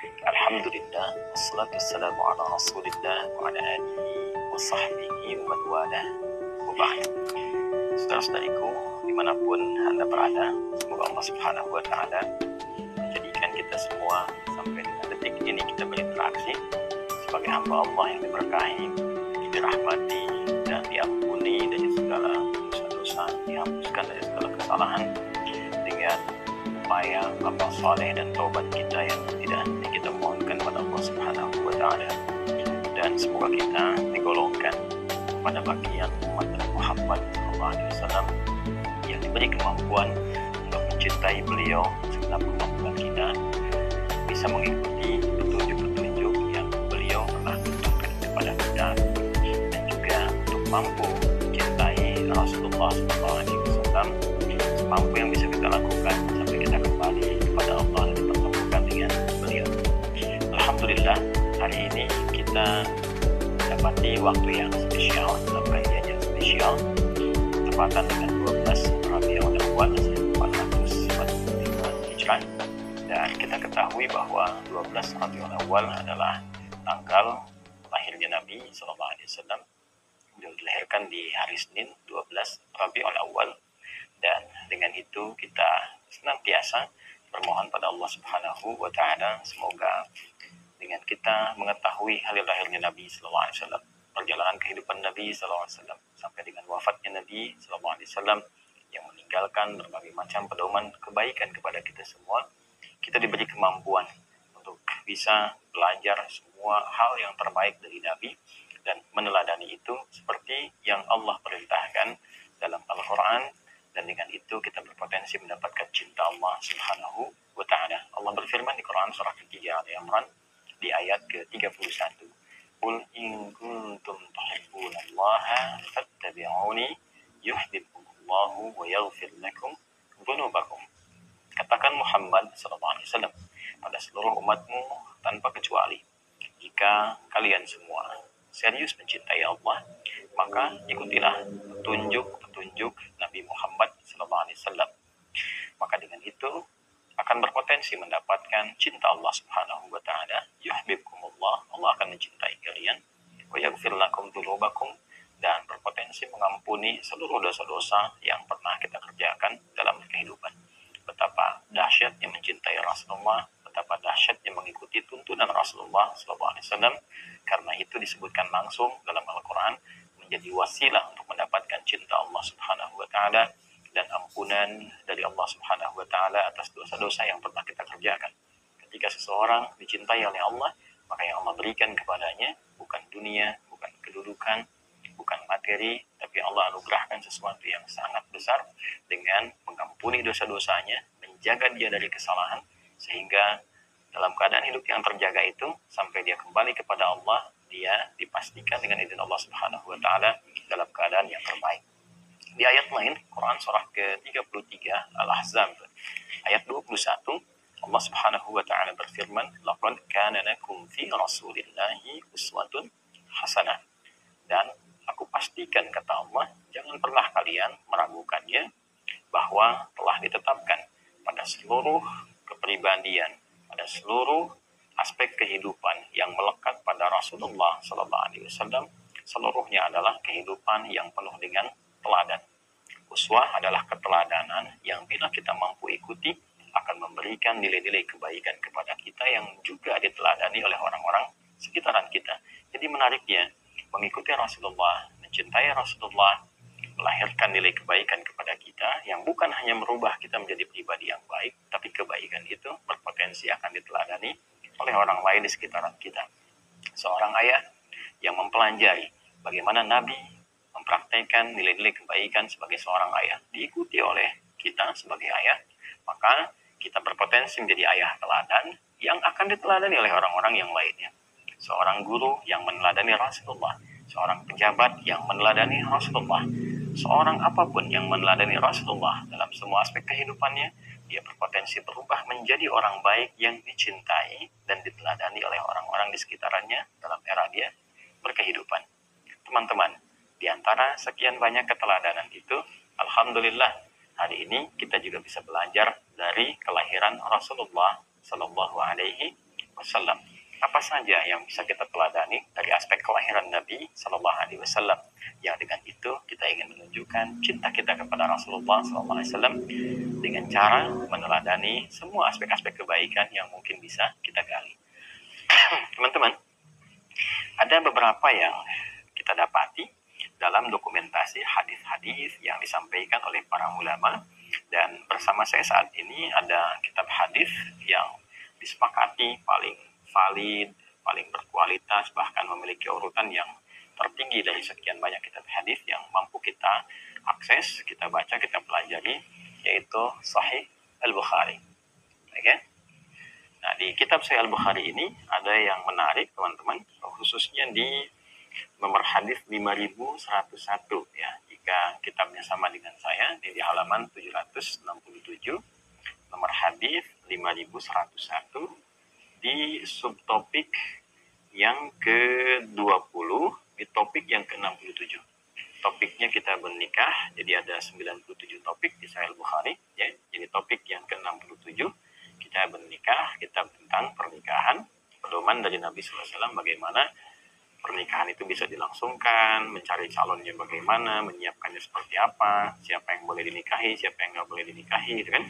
Alhamdulillah, wassalatu wassalamu ala rasulillah wa ala alihi wa sahbihi wa man walah wa ba'd. Saudara-saudariku, dimanapun Anda berada, semoga Allah Subhanahu wa Ta'ala menjadikan kita semua sampai dengan detik ini kita berinteraksi sebagai hamba Allah yang diberkahi, dirahmati dan diampuni dari segala dosa-dosa, dihapuskan dari segala kesalahan dengan upaya amal saleh dan taubat kita yang tidak henti kita mohonkan kepada Allah Subhanahu wa Ta'ala. Dan semoga kita digolongkan pada bagian umat Muhammad SAW yang diberi kemampuan untuk mencintai beliau segenap kemampuan kita, bisa mengikuti petunjuk-petunjuk yang beliau telah tunjukkan kepada kita, dan juga untuk mampu mencintai Rasulullah SAW semampu yang bisa kita lakukan sampai kita kembali kepada Allah dan dipertemukan dengan beliau. Alhamdulillah, hari ini kita mendapati waktu yang spesial, dalam kajian yang spesial, tepatan dengan 12 Rabiul Awal 1445 Hijrah. Dan kita ketahui bahwa 12 Rabiul Awal adalah tanggal lahirnya Nabi SAW. Beliau dilahirkan di hari Senin 12 Rabiul Awal. Dan dengan itu kita senantiasa bermohon pada Allah Subhanahu wa Ta'ala, semoga dengan kita mengetahui hari lahirnya Nabi sallallahu alaihi wasallam, perjalanan kehidupan Nabi sallallahu alaihi wasallam sampai dengan wafatnya Nabi sallallahu alaihi wasallam yang meninggalkan berbagai macam pedoman kebaikan kepada kita semua, kita diberi kemampuan untuk bisa belajar semua hal yang terbaik dari Nabi dan meneladani itu seperti yang Allah perintahkan dalam Al-Quran. Dan dengan itu kita berpotensi mendapatkan cinta Allah Subhanahu wa Ta'ala. Allah berfirman di Quran surah ketiga Al-Imran di ayat ke-31. Qul in kuntum tuhibbunallaha fattabi'uni yuhibbukumullahu wa yaghfir lakum dzunubakum. Katakan Muhammad sallallahu alaihi wasallam pada seluruh umatmu tanpa kecuali, jika kalian semua serius mencintai Allah, maka ikutilah petunjuk Nabi Muhammad SAW. Maka dengan itu akan berpotensi mendapatkan cinta Allah Subhanahu wa Ta'ala. Yuhibbukumullah, Allah akan mencintai kalian. Wa yaghfir lakum dzunubakum, dan berpotensi mengampuni seluruh dosa-dosa yang pernah kita kerjakan dalam kehidupan. Betapa dahsyatnya mencintai Rasulullah, betapa dahsyatnya mengikuti tuntunan Rasulullah SAW. Karena itu disebutkan langsung dalam Al-Quran menjadi wasilah untuk mendapatkan cinta Allah Subhanahu wa Ta'ala dan ampunan dari Allah Subhanahu wa Ta'ala atas dosa-dosa yang pernah kita kerjakan. Ketika seseorang dicintai oleh Allah, maka yang Allah berikan kepadanya bukan dunia, bukan kedudukan, bukan materi, tapi Allah anugerahkan sesuatu yang sangat besar dengan mengampuni dosa-dosanya, menjaga dia dari kesalahan, sehingga dalam keadaan hidup yang terjaga itu, sampai dia kembali kepada Allah, dia dipastikan dengan izin Allah Subhanahu wa Ta'ala dalam keadaan yang terbaik. Di ayat lain, Quran surah ke-33 Al-Ahzab ayat 21, Allah Subhanahu wa Ta'ala berfirman, laqad kana lakum fi rasulillahi uswatun hasanah. Dan aku pastikan, kata Allah, jangan pernah kalian meragukannya, bahwa telah ditetapkan pada seluruh kepribadian, pada seluruh aspek kehidupan yang melekat pada Rasulullah Sallallahu Alaihi Wasallam, seluruhnya adalah kehidupan yang penuh dengan teladan. Uswah adalah keteladanan yang bila kita mampu ikuti akan memberikan nilai-nilai kebaikan kepada kita yang juga diteladani oleh orang-orang sekitaran kita. Jadi menariknya, mengikuti Rasulullah, mencintai Rasulullah, melahirkan nilai kebaikan kepada kita yang bukan hanya merubah kita menjadi pribadi yang baik, tapi kebaikan itu berpotensi akan diteladani oleh orang lain di sekitaran kita. Seorang ayah yang mempelajari bagaimana Nabi mempraktekkan nilai-nilai kebaikan sebagai seorang ayah, diikuti oleh kita sebagai ayah, maka kita berpotensi menjadi ayah teladan yang akan diteladani oleh orang-orang yang lainnya. Seorang guru yang meneladani Rasulullah, seorang pejabat yang meneladani Rasulullah, seorang apapun yang meneladani Rasulullah dalam semua aspek kehidupannya, dia berpotensi berubah menjadi orang baik yang dicintai dan diteladani oleh orang-orang di sekitarnya dalam era dia berkehidupan. Teman-teman, di antara sekian banyak keteladanan itu, alhamdulillah, hari ini kita juga bisa belajar dari kelahiran Rasulullah Sallallahu Alaihi Wasallam. Apa saja yang bisa kita teladani dari aspek kelahiran Nabi Sallallahu Alaihi Wasallam, yang dengan itu kita ingin menunjukkan cinta kita kepada Rasulullah Sallallahu Alaihi Wasallam dengan cara meneladani semua aspek-aspek kebaikan yang mungkin bisa kita gali. Teman-teman, ada beberapa yang kita dapati dalam dokumentasi hadis-hadis yang disampaikan oleh para ulama, dan bersama saya saat ini ada kitab hadis yang disepakati paling valid, paling berkualitas, bahkan memiliki urutan yang tertinggi dari sekian banyak kitab hadis yang mampu kita akses, kita baca, kita pelajari, yaitu Sahih Al-Bukhari. Okay? Nah, di kitab Sahih Al-Bukhari ini ada yang menarik, teman-teman, khususnya di nomor hadis 5101 ya. Jika kitabnya sama dengan saya, di halaman 767, nomor hadis 5101 di subtopik yang ke-20, di topik yang ke-67. Topiknya kita bernikah, jadi ada 97 topik di Sahih Al-Bukhari ya. Jadi topik yang ke-67 kita bernikah, kita tentang pernikahan, pedoman dari Nabi SAW bagaimana pernikahan itu bisa dilangsungkan, mencari calonnya bagaimana, menyiapkannya seperti apa, siapa yang boleh dinikahi, siapa yang nggak boleh dinikahi, gitu kan.